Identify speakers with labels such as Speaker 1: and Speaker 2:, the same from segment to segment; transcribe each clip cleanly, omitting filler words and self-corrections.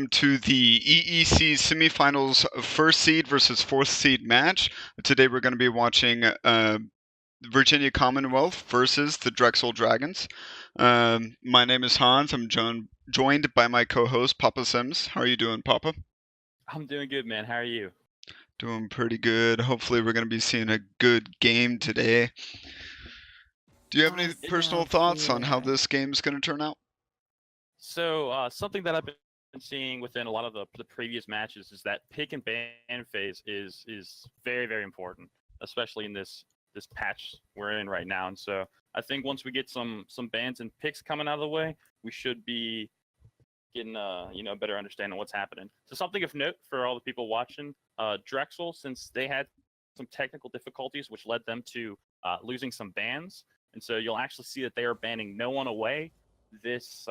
Speaker 1: To the EEC semifinals first seed versus fourth seed match. Today we're going to be watching Virginia Commonwealth versus the Drexel Dragons. My name is Hans. I'm joined by my co-host Papa Sims. How are you doing, Papa?
Speaker 2: I'm doing good, man. How are you?
Speaker 1: Doing pretty good. Hopefully we're going to be seeing a good game today. Do you have any personal thoughts on how
Speaker 2: Yeah.
Speaker 1: this game is going to turn out?
Speaker 2: So something that I've been seeing within a lot of the previous matches is that pick and ban phase is very very important, especially in this patch we're in right now. And so I think once we get some bans and picks coming out of the way, we should be getting a better understanding of what's happening. So something of note for all the people watching, Drexel, since they had some technical difficulties which led them to losing some bans, and so you'll actually see that they are banning no one away this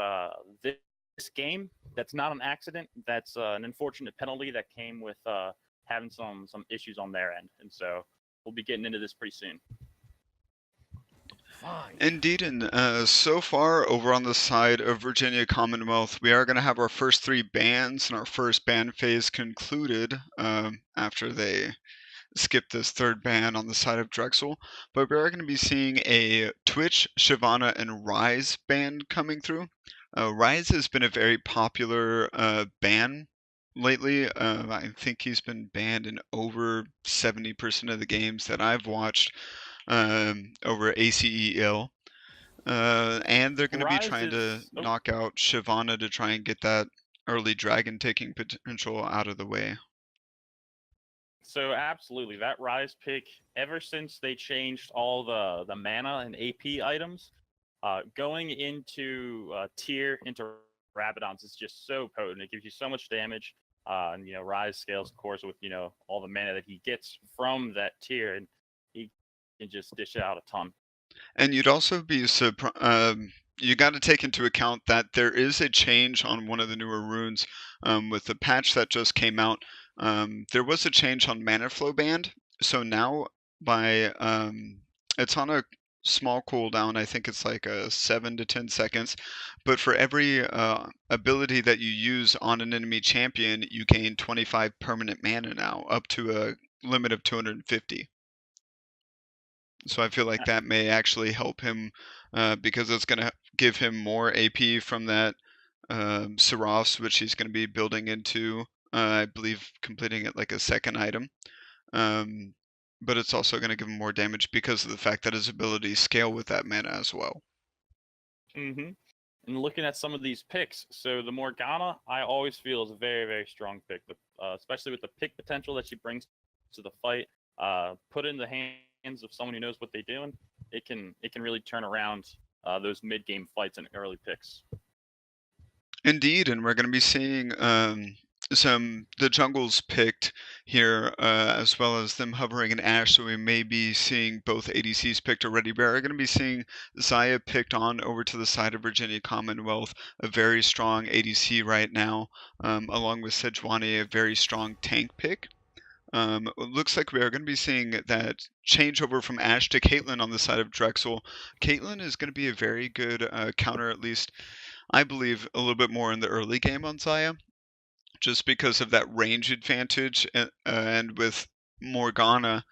Speaker 2: game. That's not an accident. That's an unfortunate penalty that came with having some issues on their end, and so we'll be getting into this pretty soon.
Speaker 3: Fine.
Speaker 1: Indeed, and so far over on the side of Virginia Commonwealth, we are going to have our first 3 bans and our first ban phase concluded after they skip this third ban on the side of Drexel. But we are going to be seeing a Twitch, Shyvana, and Rise ban coming through. Rise has been a very popular ban lately. I think he's been banned in over 70% of the games that I've watched over ACEL. And they're going to be
Speaker 2: Rise
Speaker 1: trying to
Speaker 2: is
Speaker 1: knock out Shyvana to try and get that early dragon taking potential out of the way.
Speaker 2: So absolutely, that Rise pick. Ever since they changed all the mana and AP items, going into tier into Rabadons is just so potent. It gives you so much damage. And Rise scales, of course, with all the mana that he gets from that tier, and he can just dish out a ton.
Speaker 1: And you'd also be you got to take into account that there is a change on one of the newer runes with the patch that just came out. There was a change on mana flow band, so now by it's on a small cooldown. I think it's like a 7 to 10 seconds. But for every ability that you use on an enemy champion, you gain 25 permanent mana now, up to a limit of 250. So I feel like that may actually help him because it's going to give him more AP from that Serafs, which he's going to be building into, I believe, completing it like a second item. But it's also going to give him more damage because of the fact that his abilities scale with that mana as well.
Speaker 2: Mm-hmm. And looking at some of these picks, so the Morgana, I always feel is a very, very strong pick, especially with the pick potential that she brings to the fight. Put in the hands of someone who knows what they're doing, it can really turn around those mid-game fights and early picks.
Speaker 1: Indeed, and we're going to be seeing the jungles picked here, as well as them hovering in Ash. So we may be seeing both ADCs picked already. We're going to be seeing Xayah picked on over to the side of Virginia Commonwealth, a very strong ADC right now, along with Sejuani, a very strong tank pick. It looks like we are going to be seeing that changeover from Ashe to Caitlyn on the side of Drexel. Caitlyn is going to be a very good counter, at least I believe, a little bit more in the early game on Xayah, just because of that range advantage. And with Morgana,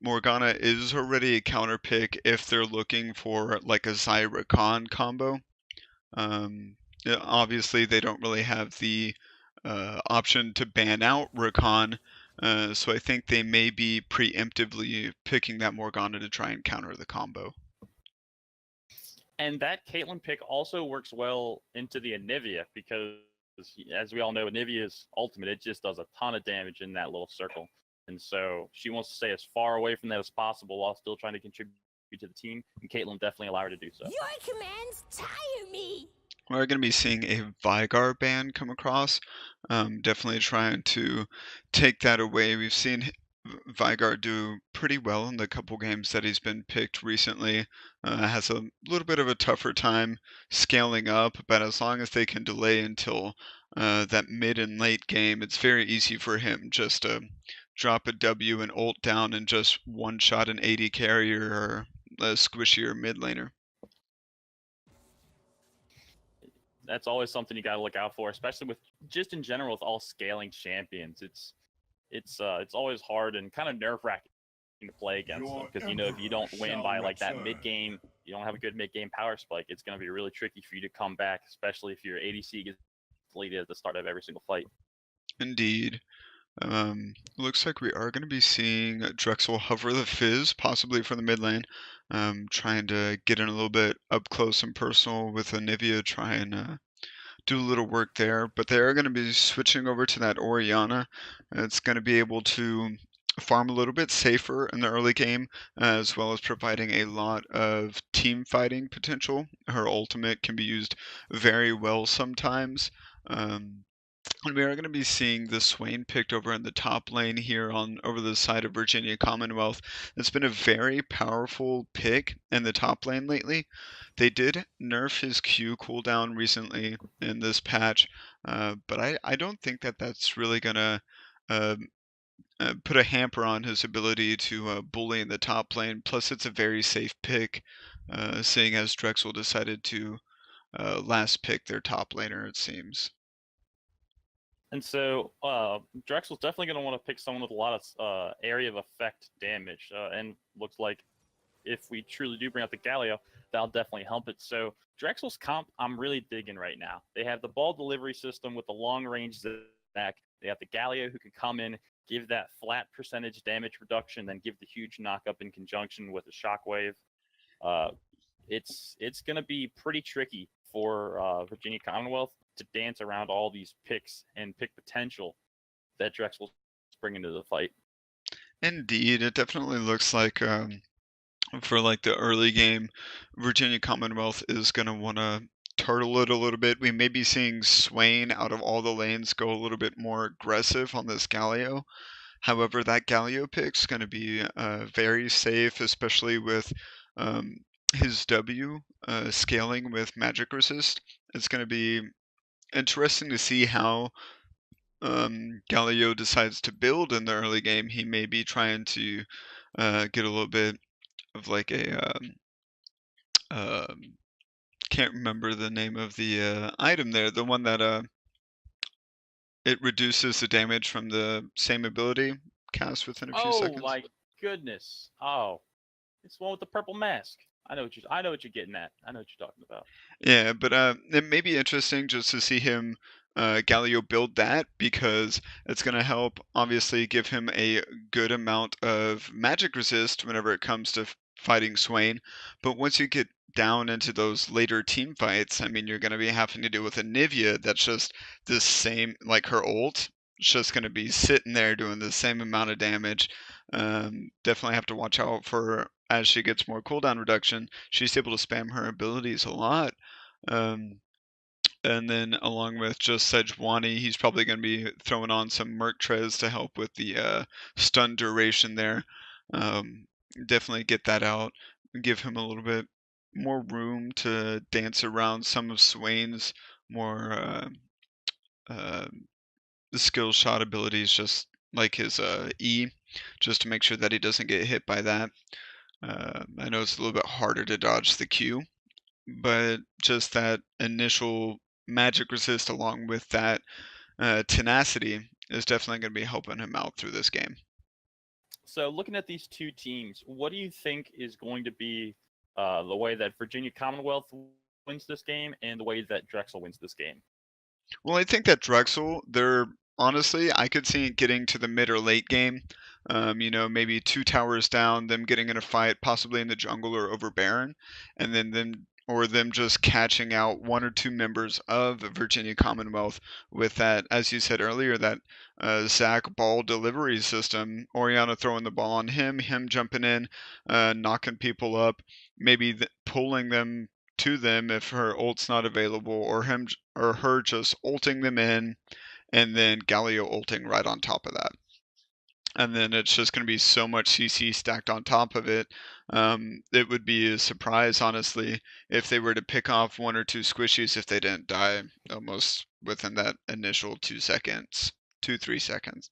Speaker 1: Morgana is already a counter pick if they're looking for like a Xayah Rakan combo. Obviously, they don't really have the option to ban out Rakan. So I think they may be preemptively picking that Morgana to try and counter the combo.
Speaker 2: And that Caitlyn pick also works well into the Anivia because, as we all know, Anivia's ultimate, it just does a ton of damage in that little circle. And so she wants to stay as far away from that as possible while still trying to contribute to the team. And Caitlyn definitely allowed her to do so.
Speaker 3: Your commands tire me.
Speaker 1: We're going to be seeing a Veigar ban come across. Definitely trying to take that away. We've seen Veigar do pretty well in the couple games that he's been picked recently. Has a little bit of a tougher time scaling up, but as long as they can delay until that mid and late game, it's very easy for him just to drop a W and ult down and just one-shot an AD carrier or a squishier mid laner.
Speaker 2: that's always something you got to look out for, especially with just in general with all scaling champions. It's always hard and kind of nerve wracking to play against them because if you don't win by like that mid game, you don't have a good mid game power spike. It's going to be really tricky for you to come back, especially if your ADC gets deleted at the start of every single fight.
Speaker 1: Indeed. Looks like we are going to be seeing Drexel hover the Fizz, possibly from the mid lane, trying to get in a little bit up close and personal with Anivia, try and do a little work there. But they are going to be switching over to that Orianna. It's going to be able to farm a little bit safer in the early game, as well as providing a lot of team fighting potential. Her ultimate can be used very well sometimes. And we are going to be seeing the Swain picked over in the top lane here on over the side of Virginia Commonwealth. It's been a very powerful pick in the top lane lately. They did nerf his Q cooldown recently in this patch, but I don't think that that's really going to uh, put a hamper on his ability to bully in the top lane. Plus, it's a very safe pick, seeing as Drexel decided to last pick their top laner, it seems.
Speaker 2: And so Drexel's definitely going to want to pick someone with a lot of area of effect damage. And looks like if we truly do bring out the Galio, that'll definitely help it. So Drexel's comp, I'm really digging right now. They have the ball delivery system with the long range Zac. They have the Galio who can come in, give that flat percentage damage reduction, then give the huge knockup in conjunction with a shockwave. It's going to be pretty tricky for Virginia Commonwealth to dance around all these picks and pick potential that Drexel's bringing to the fight.
Speaker 1: Indeed, it definitely looks like for like the early game, Virginia Commonwealth is going to want to turtle it a little bit. We may be seeing Swain out of all the lanes go a little bit more aggressive on this Galio. However, that Galio pick's going to be very safe, especially with his W scaling with magic resist. It's going to be interesting to see how Galio decides to build in the early game. He may be trying to get a little bit of like a can't remember the name of the item there. The one that it reduces the damage from the same ability cast within a few seconds.
Speaker 2: Oh my goodness! Oh, it's the one with the purple mask. I know what you're getting at. I know what you're talking about.
Speaker 1: Yeah, but it may be interesting just to see him Galio build that because it's going to help obviously give him a good amount of magic resist whenever it comes to fighting Swain. But once you get down into those later team fights, I mean, you're going to be having to deal with Anivia that's just the same, like her ult. It's just going to be sitting there doing the same amount of damage. Definitely have to watch out for as she gets more cooldown reduction. She's able to spam her abilities a lot. Um, and then along with just Sejuani, he's probably going to be throwing on some Merc Trez to help with the stun duration there. Definitely get that out and give him a little bit more room to dance around some of Swain's more the skill shot abilities, just like his E, just to make sure that he doesn't get hit by that. I know it's a little bit harder to dodge the Q, but just that initial magic resist along with that tenacity is definitely going to be helping him out through this game.
Speaker 2: So looking at these two teams, what do you think is going to be the way that Virginia Commonwealth wins this game and the way that Drexel wins this game?
Speaker 1: Well, I think that Drexel, they're honestly, I could see it getting to the mid or late game. Maybe 2 towers down, them getting in a fight, possibly in the jungle or over Baron, and then them just catching out 1 or 2 members of Virginia Commonwealth with that, as you said earlier, that Zac ball delivery system. Orianna throwing the ball on him jumping in, knocking people up, maybe pulling them to them if her ult's not available, or him or her just ulting them in, and then Galio ulting right on top of that. And then it's just going to be so much CC stacked on top of it. It would be a surprise, honestly, if they were to pick off 1 or 2 squishies if they didn't die almost within that initial 2 seconds, 2-3 seconds.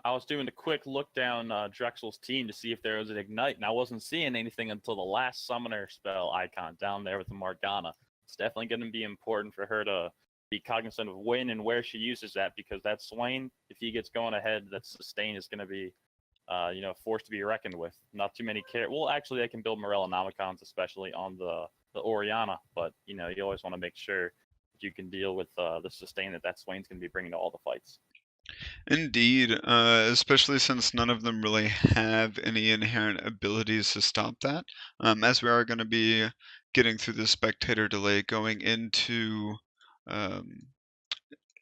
Speaker 2: I was doing a quick look down Drexel's team to see if there was an Ignite, and I wasn't seeing anything until the last Summoner spell icon down there with the Morgana. it's definitely going to be important for her to be cognizant of when and where she uses that, because that Swain, if he gets going ahead, that sustain is going to be, a force to be reckoned with. Not too many Well, actually, they can build Morellonomicons, especially on the Oriana, but you always want to make sure that you can deal with the sustain that Swain's going to be bringing to all the fights.
Speaker 1: Indeed, especially since none of them really have any inherent abilities to stop that. As we are going to be getting through the spectator delay, going um,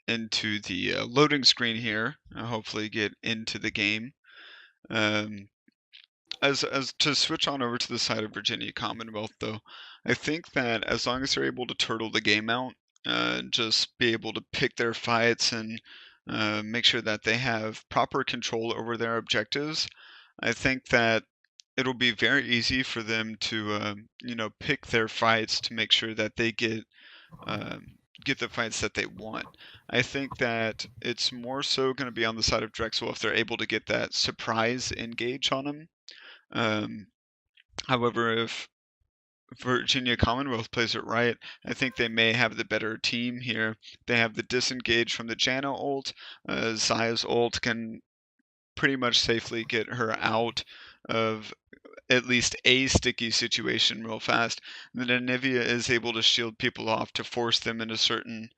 Speaker 1: into the loading screen here, hopefully get into the game. Um, as to switch on over to the side of Virginia Commonwealth, though, I think that as long as they're able to turtle the game out, just be able to pick their fights and make sure that they have proper control over their objectives, I think that it'll be very easy for them to, pick their fights to make sure that they get the fights that they want. I think that it's more so going to be on the side of Drexel if they're able to get that surprise engage on them. However, if Virginia Commonwealth plays it right, I think they may have the better team here. They have the disengage from the Janna ult. Zaya's ult can pretty much safely get her out of at least a sticky situation real fast. And then Anivia is able to shield people off to force them into certain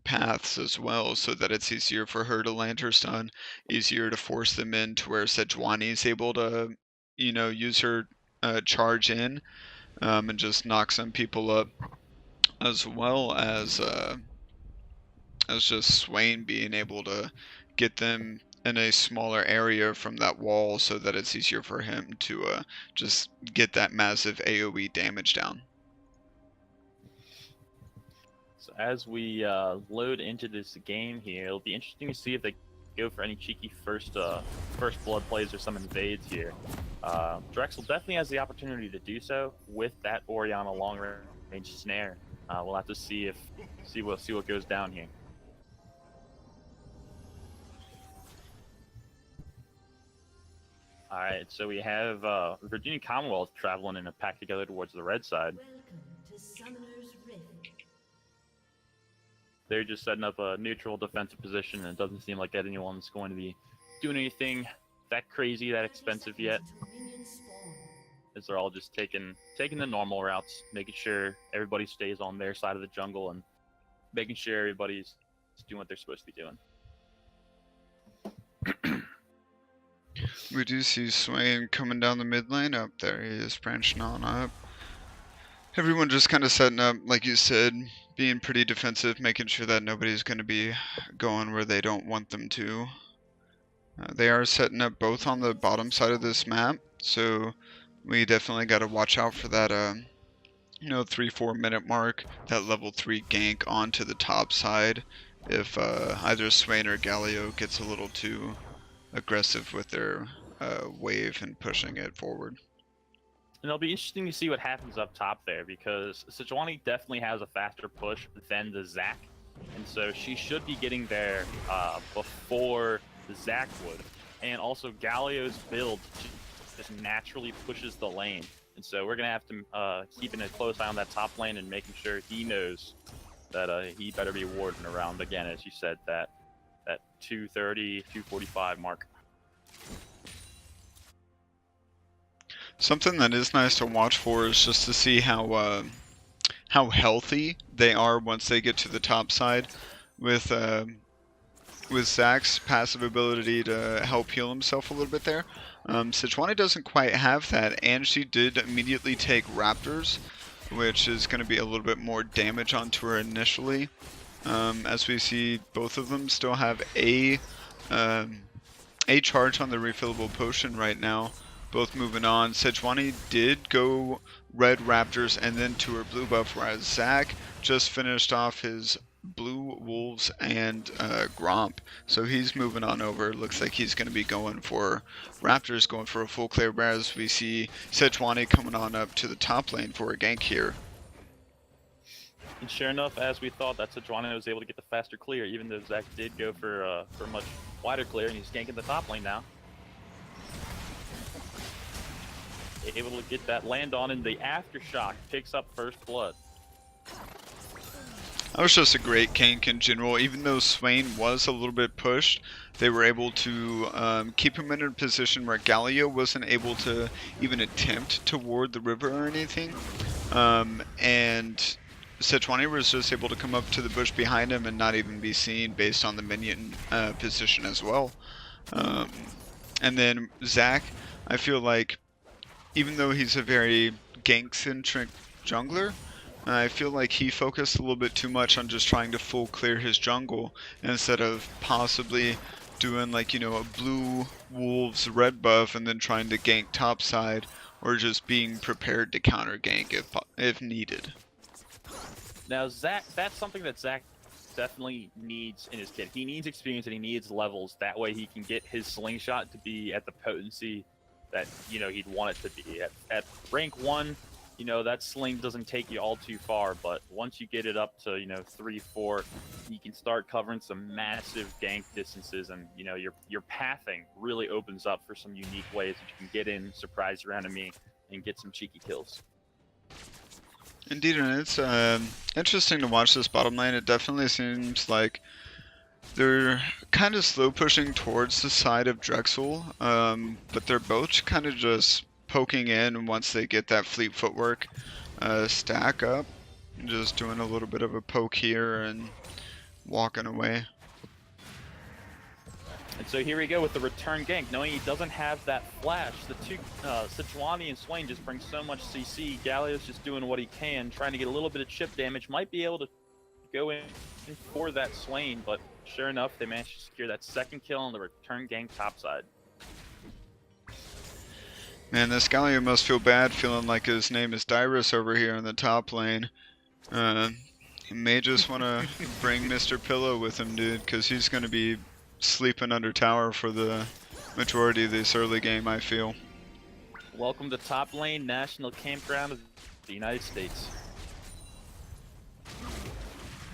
Speaker 1: paths as well, so that it's easier for her to land her stun, easier to force them in to where Sejuani is able to, use her charge in and just knock some people up, as well as just Swain being able to get them in a smaller area from that wall so that it's easier for him to just get that massive AoE damage down.
Speaker 2: So as we load into this game here, it'll be interesting to see if they go for any cheeky first blood plays or some invades here. Drexel definitely has the opportunity to do so with that Oriana long range snare. We'll have to see what goes down here. All right, so we have Virginia Commonwealth traveling in a pack together towards the red side. They're just setting up a neutral defensive position, and it doesn't seem like anyone's going to be doing anything that crazy, that expensive yet. As they're all just taking the normal routes, making sure everybody stays on their side of the jungle and making sure everybody's doing what they're supposed to be doing.
Speaker 1: We do see Swain coming down the mid lane. Up there he is, branching on up. Everyone just kind of setting up, like you said, being pretty defensive, making sure that nobody's going to be going where they don't want them to. They are setting up both on the bottom side of this map, so we definitely got to watch out for that 3-4 minute mark, that level 3 gank onto the top side if either Swain or Galio gets a little too aggressive with their wave and pushing it forward.
Speaker 2: And it'll be interesting to see what happens up top there, because Sejuani definitely has a faster push than the Zac, and so she should be getting there before the Zac would. And also Galio's build just naturally pushes the lane, and so we're gonna have to keeping a close eye on that top lane and making sure he knows that he better be warding around again, as you said, that 230, 245 mark.
Speaker 1: Something that is nice to watch for is just to see how healthy they are once they get to the top side, with Zac's passive ability to help heal himself a little bit there. Sejuani doesn't quite have that, and she did immediately take Raptors, which is going to be a little bit more damage onto her initially. As we see, both of them still have a charge on the refillable potion right now. Both moving on. Sejuani did go red Raptors and then to her blue buff, whereas Zac just finished off his blue wolves and Gromp. So he's moving on over. Looks like he's going to be going for Raptors, going for a full clear, whereas we see Sejuani coming on up to the top lane for a gank here.
Speaker 2: And sure enough, as we thought, that Sejuani was able to get the faster clear, even though Zac did go for a much wider clear, and he's ganking the top lane now. Able to get that land on, and the aftershock picks up first blood.
Speaker 1: That was just a great gank in general. Even though Swain was a little bit pushed, they were able to keep him in a position where Galio wasn't able to even attempt to ward the river or anything. And Sejuani was just able to come up to the bush behind him and not even be seen based on the minion position as well. And then Zac, I feel like, even though he's a very gank-centric jungler, I feel like he focused a little bit too much on just trying to full clear his jungle instead of possibly doing like, you know, a blue wolves red buff and then trying to gank topside, or just being prepared to counter gank if needed.
Speaker 2: Now Zac, that's something that Zac definitely needs in his kit. He needs experience and he needs levels. That way he can get his slingshot to be at the potency that, you know, he'd want it to be. At rank 1, you know, that sling doesn't take you all too far, but once you get it up to, you know, 3, 4, you can start covering some massive gank distances, and, you know, your pathing really opens up for some unique ways that you can get in, surprise your enemy, and get some cheeky kills.
Speaker 1: Indeed, and it's interesting to watch this bottom lane. It definitely seems like they're kind of slow pushing towards the side of Drexel, but they're both kind of just poking in once they get that fleet footwork stack up, just doing a little bit of a poke here and walking away.
Speaker 2: And so here we go with the return gank, knowing he doesn't have that flash. The two, Sejuani and Swain just bring so much CC. Galio's just doing what he can, trying to get a little bit of chip damage. Might be able to go in for that Swain, but sure enough, they managed to secure that second kill on the return gank topside.
Speaker 1: Man, this Galio must feel bad, feeling like his name is Dyrus over here in the top lane. He may just want to bring Mr. Pillow with him, dude, because he's going to be sleeping under tower for the majority of this early game, I feel.
Speaker 2: Welcome to top lane, national campground of the United States.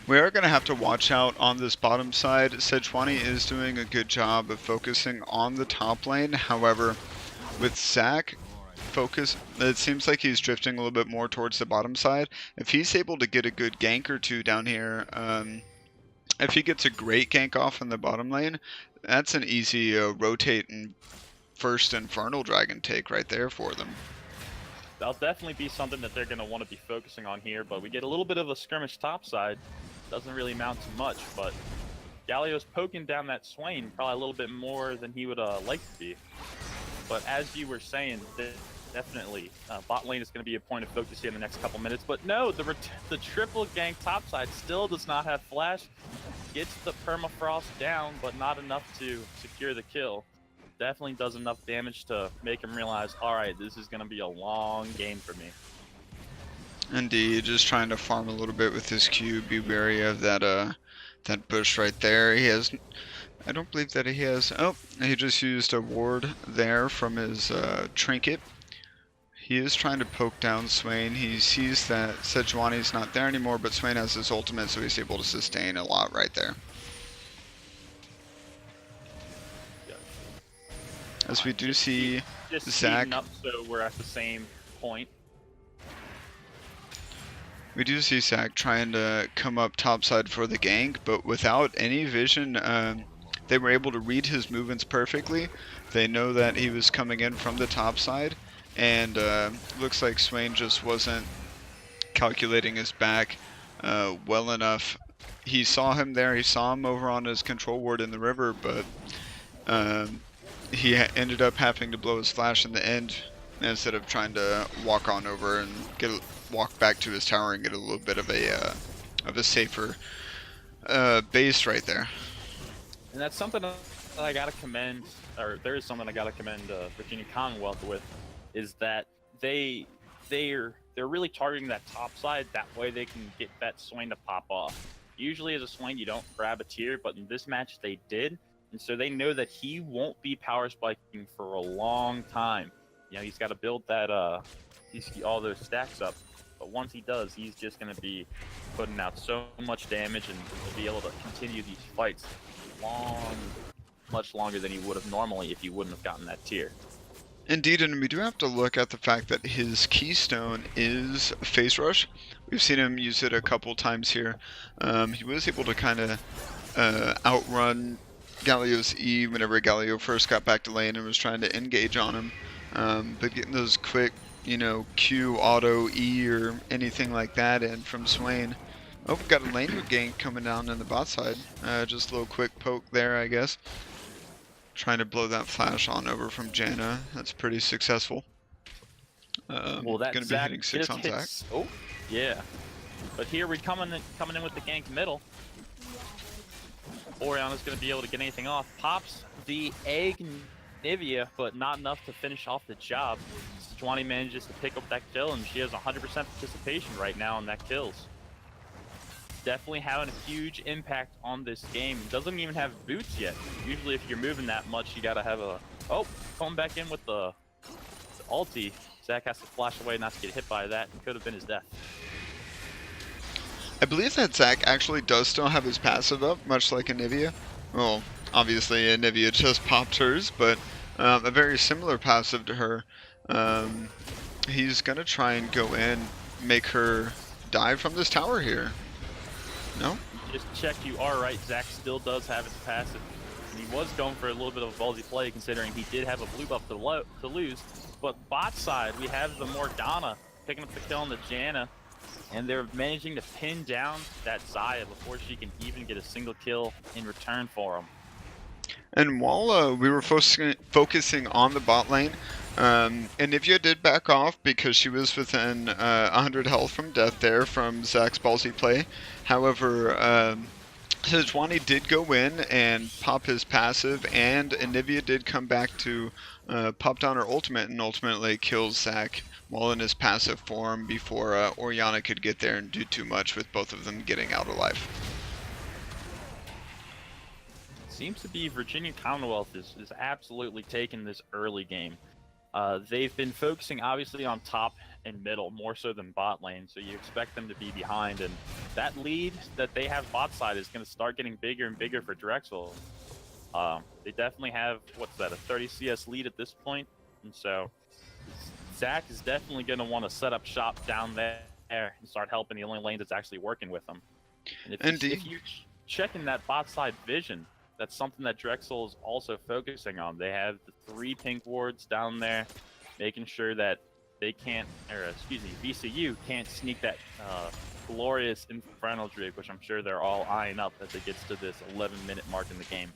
Speaker 1: We are going to have to watch out on this bottom side. Sejuani is doing a good job of focusing on the top lane. However, with Zac, it seems like he's drifting a little bit more towards the bottom side. If he's able to get a good gank or two down here, if he gets a great gank off in the bottom lane, that's an easy rotate and first Infernal Dragon take right there for them.
Speaker 2: That'll definitely be something that they're going to want to be focusing on here, but we get a little bit of a skirmish topside. Doesn't really amount to much, but Galio's poking down that Swain probably a little bit more than he would like to be. But as you were saying, definitely bot lane is going to be a point of focus here in the next couple minutes. But no, the triple gank topside still does not have flash. Gets the permafrost down, but not enough to secure the kill. Definitely does enough damage to make him realize, all right, this is going to be a long game for me.
Speaker 1: Indeed, just trying to farm a little bit with his Q. Be wary of that that bush right there. He has, I don't believe that he has. Oh, he just used a ward there from his trinket. He is trying to poke down Swain. He sees that Sejuani's not there anymore, but Swain has his ultimate, so he's able to sustain a lot right there. As we do see Zac.
Speaker 2: Up, so we're at the same point.
Speaker 1: We do see Zac trying to come up topside for the gank, but without any vision, they were able to read his movements perfectly. They know that he was coming in from the top side, and looks like Swain just wasn't calculating his back well enough. He saw him there, he saw him over on his control ward in the river, but he ended up having to blow his flash in the end instead of trying to walk on over and walk back to his tower and get a little bit of a safer base right there.
Speaker 2: And that's something that I gotta commend, or there is something I gotta commend Virginia Commonwealth with, is that they're really targeting that top side. That way they can get that Swain to pop off. Usually as a Swain you don't grab a tier, but in this match they did, and so they know that he won't be power spiking for a long time. You know, he's got to build that all those stacks up, but once he does, he's just going to be putting out so much damage, and he'll be able to continue these fights much longer than he would have normally if he wouldn't have gotten that tier.
Speaker 1: Indeed, and we do have to look at the fact that his keystone is Phase Rush. We've seen him use it a couple times here. He was able to kind of outrun Galio's E whenever Galio first got back to lane and was trying to engage on him. But getting those quick, you know, Q, auto, E, or anything like that in from Swain. Oh, we've got a lane gank coming down in the bot side. Just a little quick poke there, I guess. Trying to blow that flash on over from Janna. That's pretty successful.
Speaker 2: Well, that
Speaker 1: gonna be
Speaker 2: Zac
Speaker 1: hitting 6
Speaker 2: just
Speaker 1: on Zac.
Speaker 2: hits. Oh, yeah. But here we're coming in with the gank middle. Oriana's going to be able to get anything off. Pops the egg Nivea, but not enough to finish off the job. Sejuani manages to pick up that kill, and she has 100% participation right now in that kills. Definitely having a huge impact on this game. Doesn't even have boots yet. Usually if you're moving that much, you gotta have a... Oh, coming back in with the ulti. Zac has to flash away not to get hit by that. It could have been his death.
Speaker 1: I believe that Zac actually does still have his passive up, much like Anivia. Well, obviously Anivia just popped hers, but a very similar passive to her. He's gonna try and go in, make her die from this tower here. No?
Speaker 2: Just check, you are right. Zac still does have his passive. And he was going for a little bit of a ballsy play, considering he did have a blue buff to lose. But bot side, we have the Morgana picking up the kill on the Janna. And they're managing to pin down that Xayah before she can even get a single kill in return for him.
Speaker 1: And while we were focusing on the bot lane, Anivia did back off because she was within 100 health from death there from Zac's ballsy play. However, Sejuani did go in and pop his passive, and Anivia did come back to pop down her ultimate and ultimately kill Zac while in his passive form before Oriana could get there and do too much, with both of them getting out alive.
Speaker 2: Seems to be Virginia Commonwealth is absolutely taking this early game. They've been focusing obviously on top and middle more so than bot lane, so you expect them to be behind, and that lead that they have bot side is going to start getting bigger and bigger for Drexel. They definitely have, what's that, a 30 CS lead at this point, and so Zac is definitely going to want to set up shop down there and start helping the only lane that's actually working with them. And if you're checking that bot side vision, that's something that Drexel is also focusing on. They have the 3 pink wards down there, making sure that they can't, or excuse me, VCU can't sneak that glorious Infernal Drake, which I'm sure they're all eyeing up as it gets to this 11-minute mark in the game.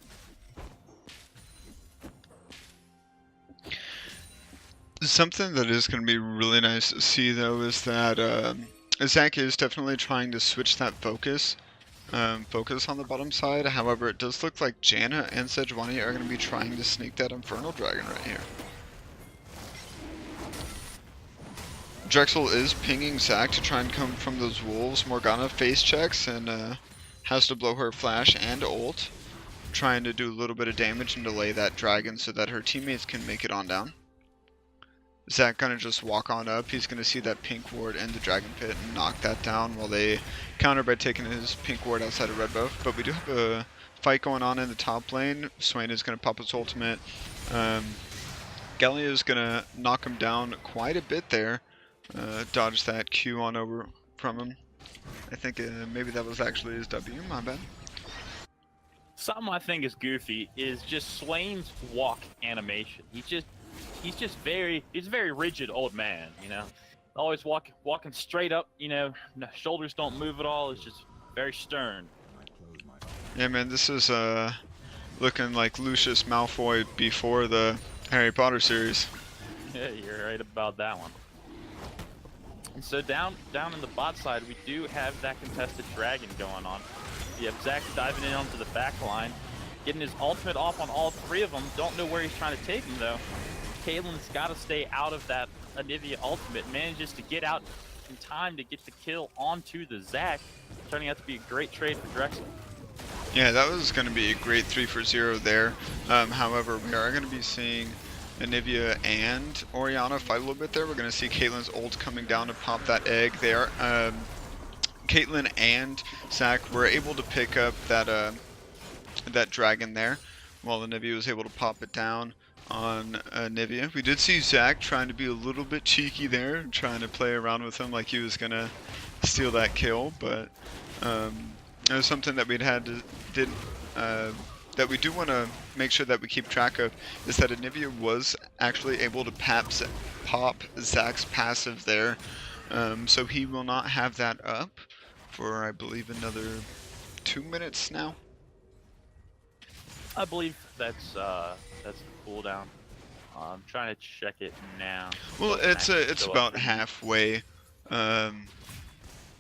Speaker 1: Something that is going to be really nice to see, though, is that Zac is definitely trying to switch that focus on the bottom side. However, it does look like Janna and Sejuani are going to be trying to sneak that Infernal Dragon right here. Drexel is pinging Zac to try and come from those wolves. Morgana face checks and has to blow her flash and ult, trying to do a little bit of damage and delay that dragon so that her teammates can make it on down. Zac gonna just walk on up. He's gonna see that pink ward and the dragon pit and knock that down while they counter by taking his pink ward outside of red buff. But we do have a fight going on in the top lane. Swain is gonna pop his ultimate. Galio is gonna knock him down quite a bit there. Dodge that Q on over from him. I think maybe that was actually his W, my bad.
Speaker 2: Something I think is goofy is just Swain's walk animation. He's a very rigid old man, you know. Always walking straight up, you know, shoulders don't move at all. It's just very stern.
Speaker 1: Yeah, man, this is looking like Lucius Malfoy before the Harry Potter series.
Speaker 2: Yeah, you're right about that one. And so down in the bot side, we do have that contested dragon going on. You have Zac diving in onto the back line, getting his ultimate off on all 3 of them. Don't know where he's trying to take them though. Caitlyn's got to stay out of that Anivia ultimate. Manages to get out in time to get the kill onto the Zac, turning out to be a great trade for Drexel.
Speaker 1: Yeah, that was going to be a great 3 for 0 there. However, we are going to be seeing Anivia and Oriana fight a little bit there. We're going to see Caitlyn's ult coming down to pop that egg there. Caitlyn and Zac were able to pick up that that dragon there, while Anivia was able to pop it down. on Nivea. We did see Zach trying to be a little bit cheeky there, trying to play around with him like he was gonna steal that kill, but it was something that that we do want to make sure that we keep track of, is that Nivea was actually able to pop Zach's passive there, so he will not have that up for, I believe, another 2 minutes now.
Speaker 2: I believe that's the cooldown. I'm trying to check it now.
Speaker 1: Well, it's about halfway,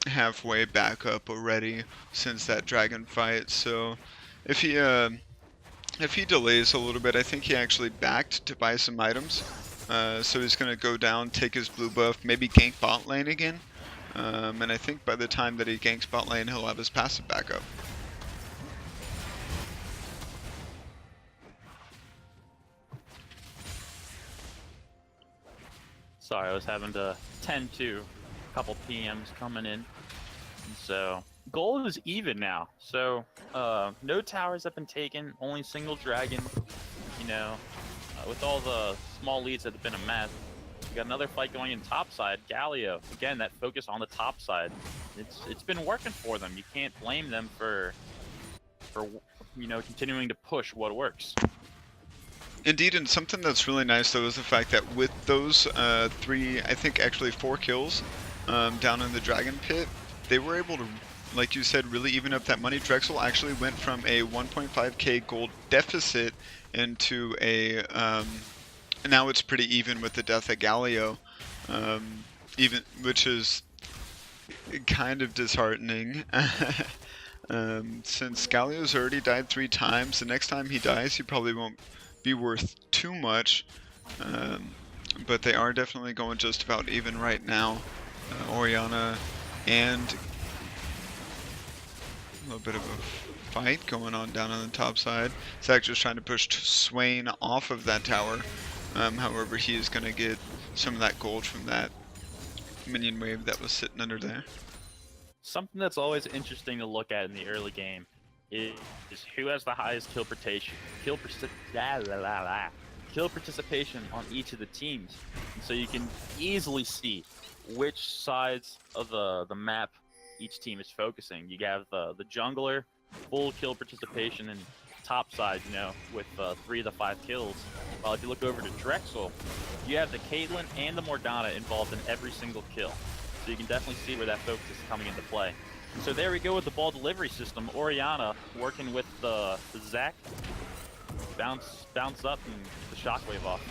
Speaker 1: halfway back up already since that dragon fight. So if he delays a little bit, I think he actually backed to buy some items. So he's gonna go down, take his blue buff, maybe gank bot lane again. And I think by the time that he ganks bot lane, he'll have his passive back up.
Speaker 2: Sorry, I was having to tend to a couple PMs coming in. And so gold is even now. So no towers have been taken, only single dragon. You know, with all the small leads that have been amassed, we got another fight going in top side. Galio, again, that focus on the top side. It's been working for them. You can't blame them for you know, continuing to push what works.
Speaker 1: Indeed, and something that's really nice though is the fact that with those I think actually 4 kills down in the Dragon Pit, they were able to, like you said, really even up that money. Drexel actually went from a 1.5k gold deficit into a, now it's pretty even with the death of Galio, which is kind of disheartening. Since Galio's already died 3 times, the next time he dies he probably won't be worth too much, but they are definitely going just about even right now. Orianna and a little bit of a fight going on down on the top side. Zach just trying to push Swain off of that tower. However, he is going to get some of that gold from that minion wave that was sitting under there.
Speaker 2: Something that's always interesting to look at in the early game is who has the highest kill participation on each of the teams. And so you can easily see which sides of the map each team is focusing. You have the jungler, full kill participation, and top side, you know, with 3 of the 5 kills. While if you look over to Drexel, you have the Caitlyn and the Morgana involved in every single kill. So you can definitely see where that focus is coming into play. So there we go with the ball delivery system. Orianna working with the Zac. Bounce up and get the shockwave off.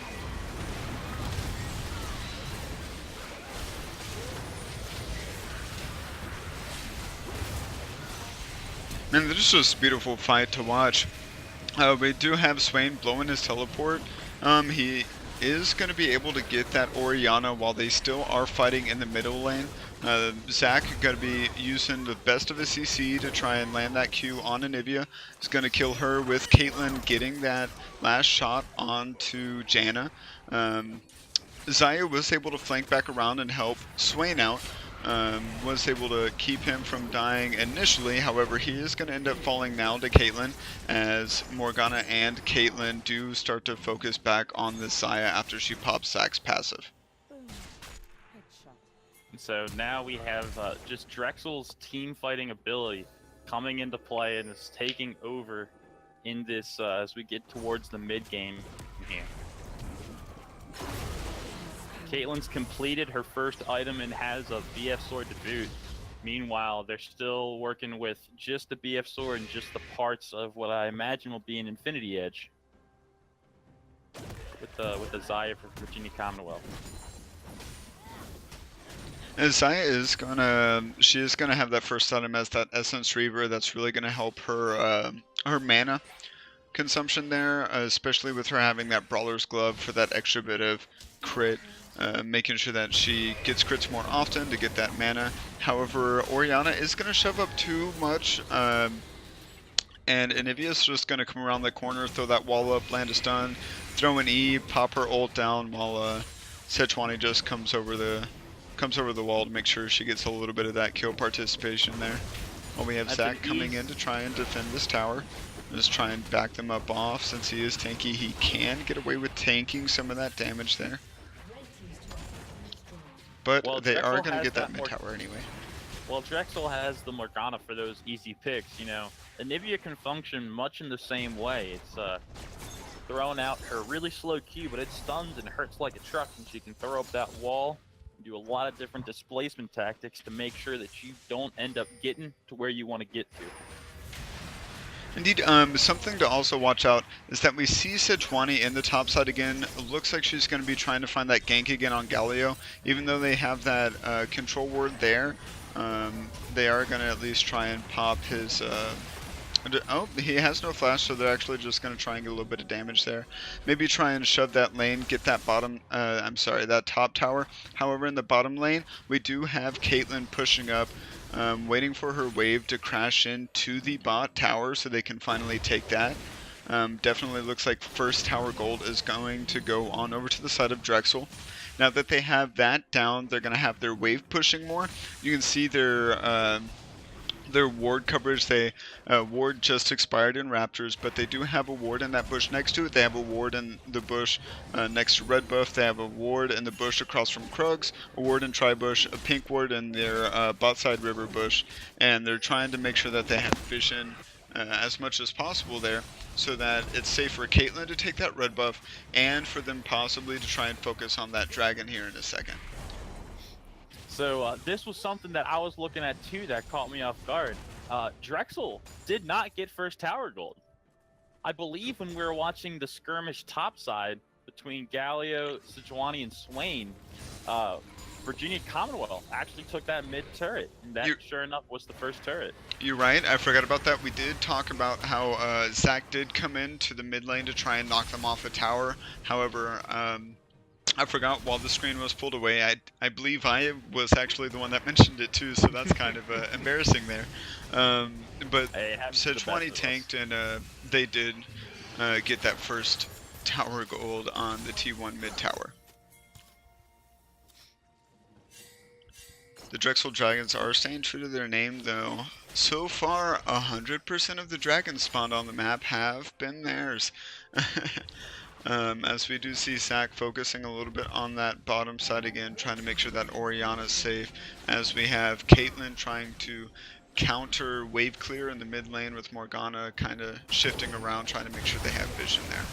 Speaker 1: Man, this is just a beautiful fight to watch. We do have Swain blowing his teleport. He is going to be able to get that Orianna while they still are fighting in the middle lane. Zach going to be using the best of his CC to try and land that Q on Anivia. He's going to kill her with Caitlyn getting that last shot onto Janna. Xayah was able to flank back around and help Swain out. Was able to keep him from dying initially. However, he is going to end up falling now to Caitlyn as Morgana and Caitlyn do start to focus back on the Xayah after she pops Zach's passive.
Speaker 2: So now we have just Drexel's team fighting ability coming into play and is taking over in this as we get towards the mid game here. Caitlyn's completed her first item and has a BF sword to boot. Meanwhile, they're still working with just the BF sword and just the parts of what I imagine will be an Infinity Edge with the Xayah for Virginia Commonwealth.
Speaker 1: And Xayah is gonna have that first item as that Essence Reaver. That's really gonna help her her mana consumption there, especially with her having that Brawler's Glove for that extra bit of crit. Making sure that she gets crits more often to get that mana. However, Orianna is going to shove up too much, and Anivia's just going to come around the corner, throw that wall up, land a stun, throw an E, pop her ult down, while Sejuani just comes over the wall to make sure she gets a little bit of that kill participation there. While we have Zach coming in to try and defend this tower. Just try and back them up off. Since he is tanky, he can get away with tanking some of that damage there. But
Speaker 2: Well,
Speaker 1: they are
Speaker 2: Drexel
Speaker 1: going to
Speaker 2: has
Speaker 1: get that
Speaker 2: that
Speaker 1: mid tower anyway.
Speaker 2: Well, Drexel has the Morgana for those easy picks, you know. Anivia can function much in the same way. It's throwing out her really slow Q, but it stuns and hurts like a truck, and she can throw up that wall and do a lot of different displacement tactics to make sure that you don't end up getting to where you want to get to.
Speaker 1: Indeed, something to also watch out is that we see Sejuani in the top side again. It looks like she's going to be trying to find that gank again on Galio. Even though they have that control ward there, they are going to at least try and pop his... oh, he has no flash, so they're actually just going to try and get a little bit of damage there. Maybe try and shove that lane, get that bottom... that top tower. However, in the bottom lane, we do have Caitlyn pushing up, waiting for her wave to crash into the bot tower so they can finally take that. Definitely looks like first tower gold is going to go on over to the side of Drexel. Now that they have that down, they're going to have their wave pushing more. You can see their ward coverage. They ward just expired in Raptors, but they do have a ward in that bush next to it. They have a ward in the bush next to Red Buff. They have a ward in the bush across from Krugs, a ward in Tri-Bush, a pink ward in their bot side River Bush, and they're trying to make sure that they have vision as much as possible there, so that it's safe for Caitlyn to take that Red Buff, and for them possibly to try and focus on that dragon here in a second.
Speaker 2: So this was something that I was looking at too that caught me off guard. Drexel did not get first tower gold. I believe when we were watching the skirmish topside between Galio, Sejuani, and Swain, Virginia Commonwealth actually took that mid turret, and that sure enough was the first turret.
Speaker 1: You're right, I forgot about that. We did talk about how Zach did come into the mid lane to try and knock them off a tower. However, I forgot while the screen was pulled away. I believe I was actually the one that mentioned it too, so that's kind of embarrassing there. But Sejuani tanked, and they did get that first tower gold on the T1 mid tower. The Drexel Dragons are staying true to their name, though. So far, 100% of the dragons spawned on the map have been theirs. As we do see Zach focusing a little bit on that bottom side again, trying to make sure that Orianna's safe, as we have Caitlyn trying to counter wave clear in the mid lane with Morgana kind of shifting around, trying to make sure they have vision there.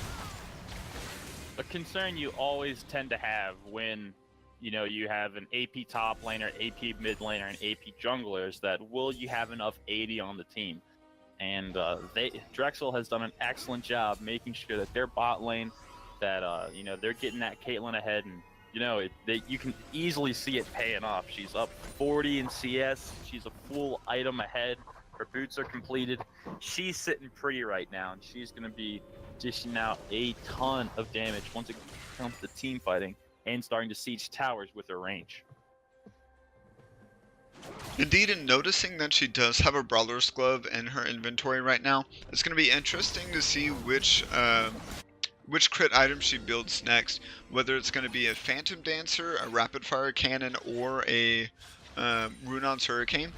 Speaker 2: A concern you always tend to have when you have an AP top laner, AP mid laner, and AP jungler is that will you have enough AD on the team? And Drexel has done an excellent job making sure that their bot lane, that they're getting that Caitlyn ahead, and you can easily see it paying off. She's up 40 in CS. She's a full item ahead. Her boots are completed. She's sitting pretty right now, and she's going to be dishing out a ton of damage once it comes to team fighting and starting to siege towers with her range.
Speaker 1: Indeed, in noticing that she does have a Brawler's Glove in her inventory right now, it's going to be interesting to see which crit item she builds next, whether it's going to be a Phantom Dancer, a Rapid Fire Cannon, or a Runon's Hurricane.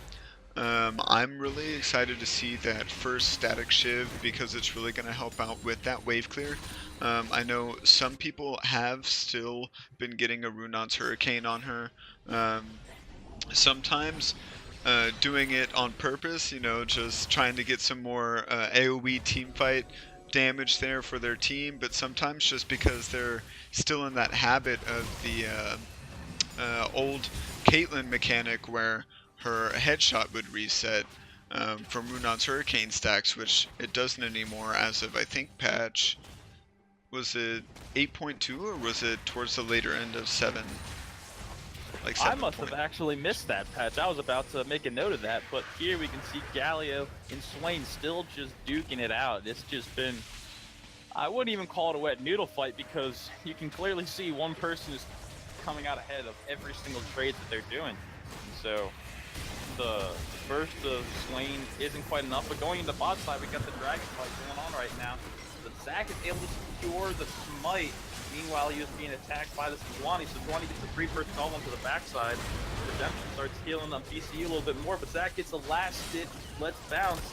Speaker 1: I'm really excited to see that first Static Shiv because it's really going to help out with that wave clear. I know some people have still been getting a Runon's Hurricane on her. Sometimes doing it on purpose, just trying to get some more AoE teamfight damage there for their team, but sometimes just because they're still in that habit of the old Caitlyn mechanic where her headshot would reset from Runon's Hurricane stacks, which it doesn't anymore as of, I think, patch, was it 8.2 or was it towards the later end of 7? Like 7.
Speaker 2: I must have actually missed that patch. I was about to make a note of that, but here we can see Galio and Swain still just duking it out. It's just been, I wouldn't even call it a wet noodle fight because you can clearly see one person is coming out ahead of every single trade that they're doing. So the burst of Swain isn't quite enough, but going into bot side, we got the dragon fight going on right now. But Zach is able to secure the smite. Meanwhile, he was being attacked by the Sejuani. Sejuani gets a 3-person all onto the backside. Redemption starts healing on VCU a little bit more, but Zach gets the last stitch. Let's bounce.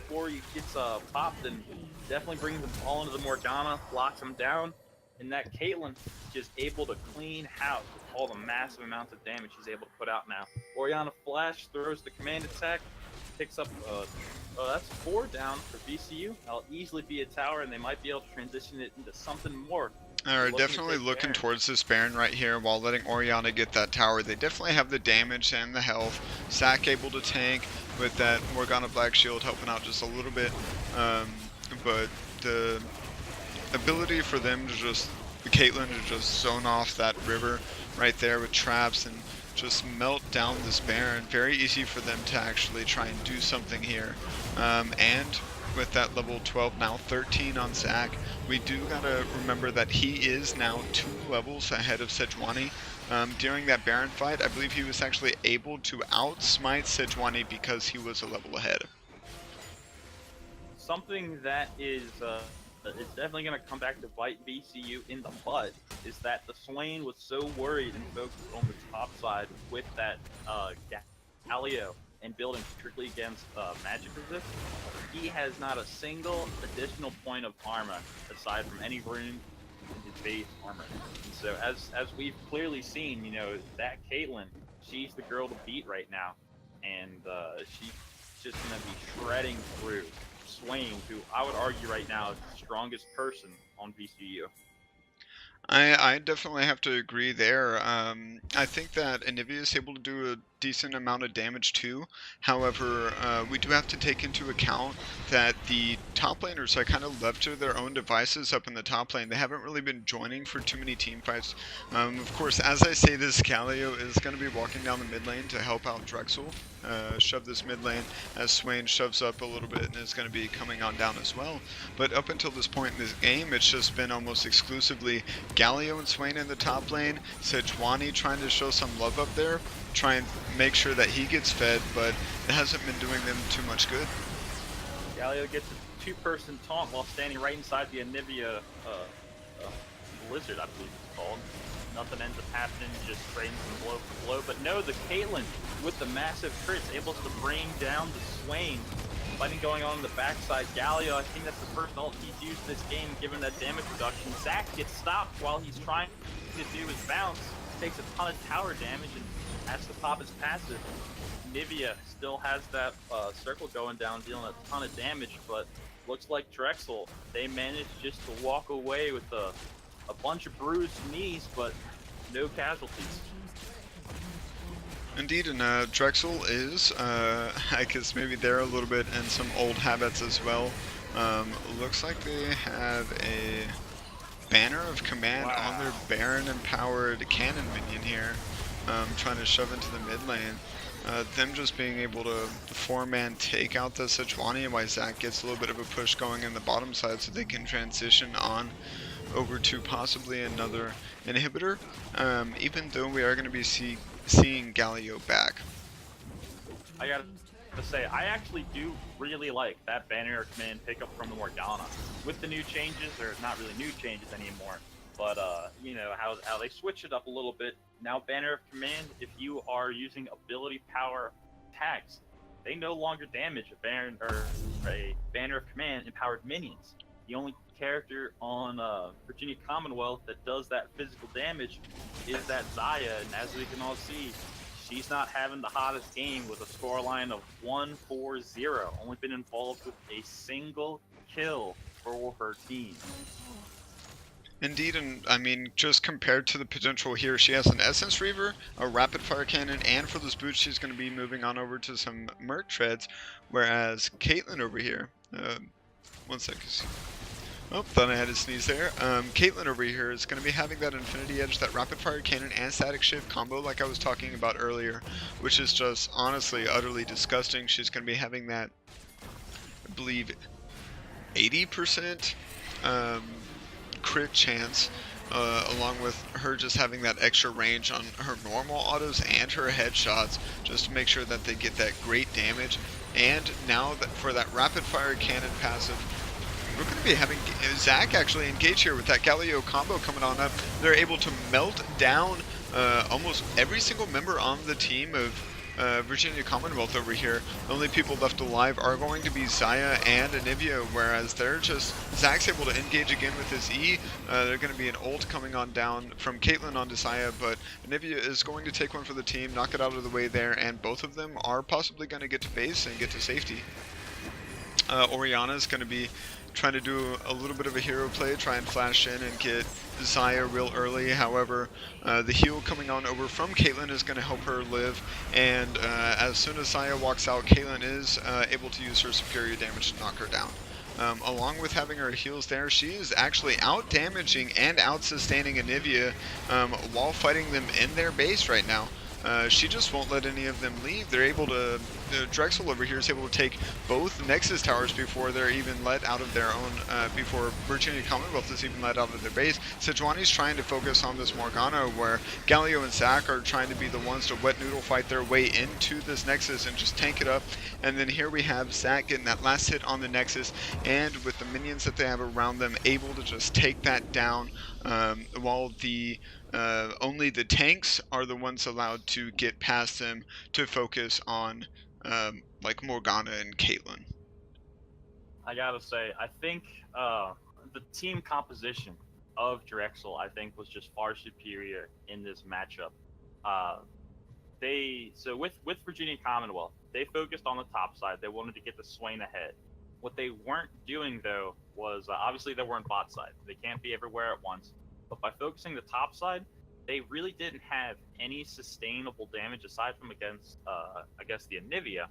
Speaker 2: before he gets popped, and definitely brings them all into the Morgana, locks him down, and that Caitlyn just able to clean house with all the massive amounts of damage she's able to put out now. Orianna Flash throws the command attack, picks up, that's 4 down for VCU. That'll easily be a tower, and they might be able to transition it into something more.
Speaker 1: Alright, definitely looking towards this Baron right here while letting Orianna get that tower. They definitely have the damage and the health. Zac able to tank with that Morgana Black Shield helping out just a little bit. But the ability for them to just, Caitlyn to just zone off that river right there with traps and just melt down this Baron. Very easy for them to actually try and do something here. And with that level 12, now 13 on Zac, we do gotta remember that he is now 2 levels ahead of Sejuani. During that Baron fight, I believe he was actually able to outsmite Sejuani because he was a level ahead.
Speaker 2: Something that is definitely going to come back to bite VCU in the butt is that the Swain was so worried and focused on the top side with that Galio and building strictly against magic resist. He has not a single additional point of armor aside from any rune in his base armor. And so as we've clearly seen, you know, that Caitlyn, she's the girl to beat right now, and she's just going to be shredding through Swain, who I would argue right now is the strongest person on VCU.
Speaker 1: I definitely have to agree there. I think that Anivia is able to do a decent amount of damage too. However, we do have to take into account that the top laners are kind of left to their own devices up in the top lane. They haven't really been joining for too many team fights. Of course, as I say this, Galio is going to be walking down the mid lane to help out Drexel. Shove this mid lane as Swain shoves up a little bit and is going to be coming on down as well. But up until this point in this game, it's just been almost exclusively Galio and Swain in the top lane, Sejuani trying to show some love up there, try and make sure that he gets fed, but it hasn't been doing them too much good.
Speaker 2: Galio gets a 2-person taunt while standing right inside the Anivia Blizzard, I believe it's called. Nothing ends up happening, just trading from blow for blow. But no, the Caitlyn with the massive crits able to bring down the Swain. Fighting going on the backside. Galio, I think that's the first ult he's used this game, given that damage reduction. Zac gets stopped while he's trying to do his bounce. Takes a ton of tower damage and has to pop his passive. Nivea still has that circle going down, dealing a ton of damage, but looks like Drexel, they managed just to walk away with a bunch of bruised knees, but no casualties.
Speaker 1: Indeed, and Drexel is, I guess maybe they're a little bit in some old habits as well. Looks like they have a banner of command on their Baron empowered cannon minion here, trying to shove into the mid lane. Them just being able to 4-man take out the Sejuani, while Zac gets a little bit of a push going in the bottom side so they can transition on over to possibly another inhibitor, even though we are going to be seeing Galio back.
Speaker 2: I gotta say, I actually do really like that banner of command pickup from the Morgana. With the new changes, or not really new changes anymore, but you know, how they switch it up a little bit. Now banner of command, if you are using ability power attacks, they no longer damage a Baron or a banner of command empowered minions. The only character on Virginia Commonwealth that does that physical damage is that Xayah, and as we can all see, she's not having the hottest game with a scoreline of 1-4-0. Only been involved with a single kill for her team.
Speaker 1: Indeed, and I mean, just compared to the potential here, she has an Essence Reaver, a Rapid Fire Cannon, and for this boost she's going to be moving on over to some Merc Treads, whereas Caitlyn over here, one second. Oh, thought I had a sneeze there. Caitlyn over here is going to be having that Infinity Edge, that Rapid Fire Cannon and Static Shift combo like I was talking about earlier, which is just honestly utterly disgusting. She's going to be having that, I believe, 80% crit chance, along with her just having that extra range on her normal autos and her headshots, just to make sure that they get that great damage. And now that for that Rapid Fire Cannon passive, we're going to be having Zac actually engage here with that Galio combo coming on up. They're able to melt down almost every single member on the team of Virginia Commonwealth over here, the only people left alive are going to be Zaya and Anivia, whereas they're just, Zach's able to engage again with his E. They're going to be an ult coming on down from Caitlyn onto Zaya, but Anivia is going to take one for the team, knock it out of the way there, and both of them are possibly going to get to base and get to safety. Oriana's going to be trying to do a little bit of a hero play, try and flash in and get Zaya real early. However, the heal coming on over from Caitlyn is going to help her live, and as soon as Zaya walks out, Caitlyn is able to use her superior damage to knock her down. Along with having her heals there, she is actually out damaging and out sustaining Anivia while fighting them in their base right now. She just won't let any of them leave. They're able to, Drexel over here is able to take both Nexus towers before they're even let out of their own, before Virginia Commonwealth is even let out of their base. Sejuani's trying to focus on this Morgana, where Galio and Zach are trying to be the ones to wet noodle fight their way into this Nexus and just tank it up. And then here we have Zach getting that last hit on the Nexus, and with the minions that they have around them, able to just take that down, while the only the tanks are the ones allowed to get past them to focus on like Morgana and Caitlyn.
Speaker 2: I gotta say, I think the team composition of Drexel, I think, was just far superior in this matchup. So with Virginia Commonwealth, they focused on the top side. They wanted to get the Swain ahead. What they weren't doing, though, was obviously they weren't bot side. They can't be everywhere at once. But by focusing the top side, they really didn't have any sustainable damage aside from against, I guess, the Anivia.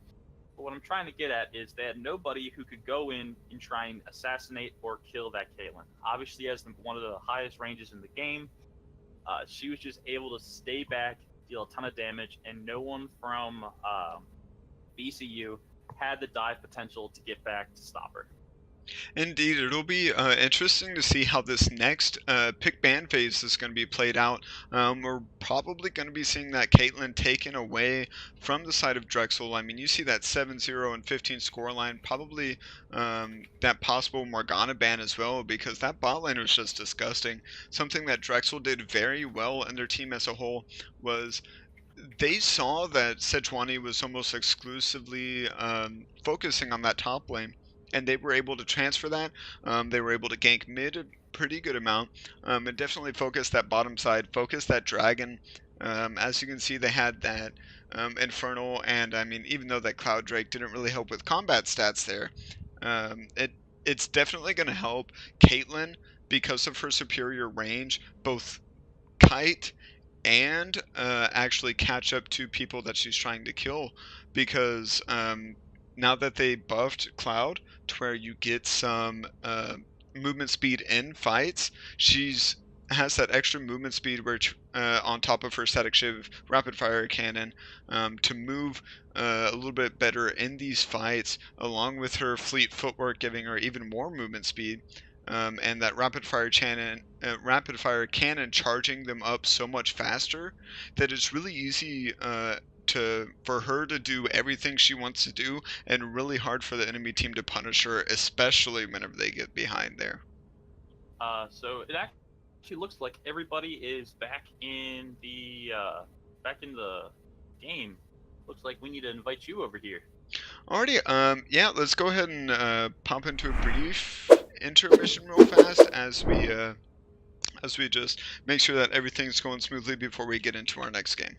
Speaker 2: But what I'm trying to get at is they had nobody who could go in and try and assassinate or kill that Caitlyn. Obviously, as one of the highest ranges in the game, she was just able to stay back, deal a ton of damage, and no one from VCU had the dive potential to get back to stop her.
Speaker 1: Indeed, it'll be interesting to see how this next pick ban phase is going to be played out. We're probably going to be seeing that Caitlyn taken away from the side of Drexel. I mean, you see that 7-0 and 15 scoreline, probably that possible Morgana ban as well, because that bot lane was just disgusting. Something that Drexel did very well, and their team as a whole, was they saw that Sejuani was almost exclusively focusing on that top lane, and they were able to transfer that. They were able to gank mid a pretty good amount, and definitely focus that bottom side, focus that dragon. As you can see, they had that Infernal, and I mean, even though that Cloud Drake didn't really help with combat stats there, it's definitely going to help Caitlyn because of her superior range, both kite and actually catch up to people that she's trying to kill, because now that they buffed Cloud to where you get some movement speed in fights, she's has that extra movement speed where on top of her static shiv rapid fire cannon to move a little bit better in these fights, along with her fleet footwork giving her even more movement speed, and that rapid fire cannon charging them up so much faster that it's really easy for her to do everything she wants to do, and really hard for the enemy team to punish her, especially whenever they get behind there.
Speaker 2: So it actually looks like everybody is back in the game. Looks like we need to invite you over here.
Speaker 1: Alrighty, yeah, let's go ahead and pop into a brief intermission real fast as we just make sure that everything's going smoothly before we get into our next game.